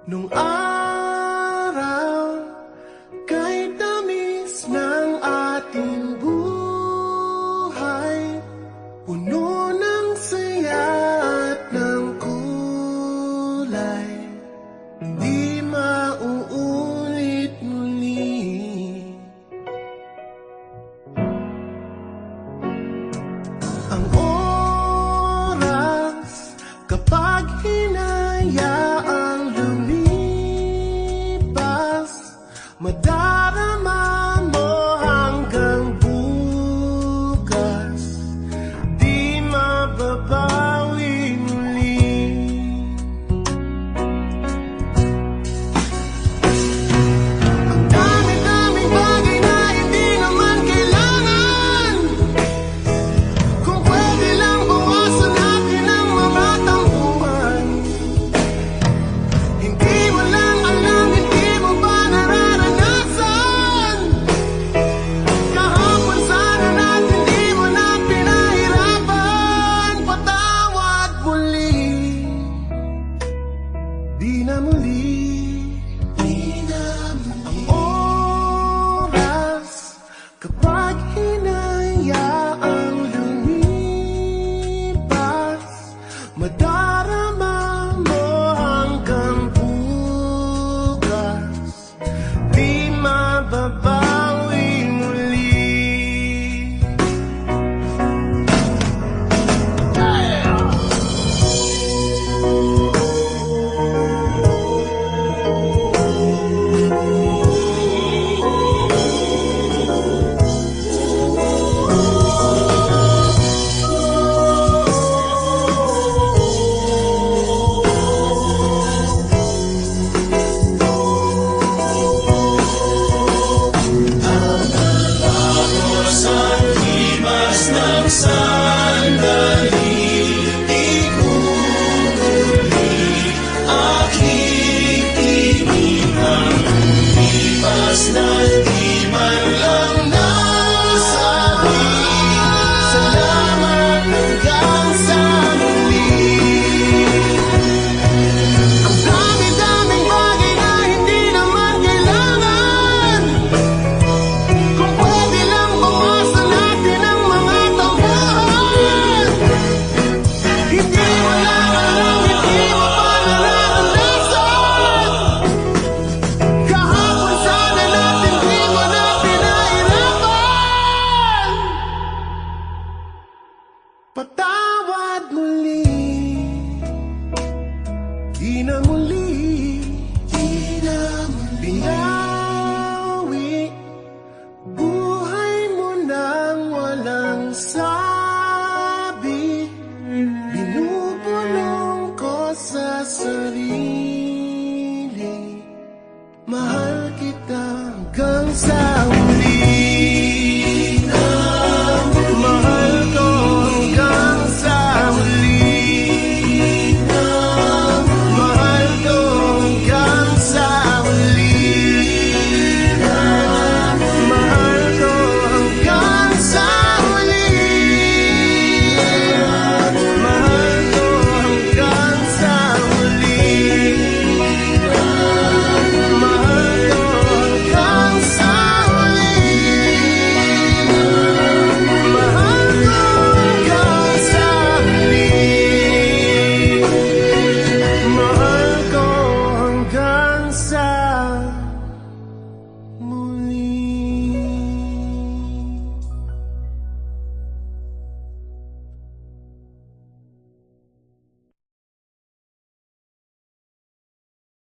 Nung araw, kay tamis ng ating buhay, puno ng saya at ng kulay, di mauulit muli. Ang oras kapag hinayaang lumipas, madarama mo hanggang bukas, di mababawi muli. Ang dami-daming bagay na hindi naman kailangan, kung pwede lang bawasan natin ang mga tampuhan. Hindi mo lang alam, hindi mo ba nararanasan? Kahapon sana natin di mo na pinahirapan. Patawad muli, di na muli. Ang oras kapag hinayaang lumipas, madarama mo hanggang bukas, di mababawi muli. But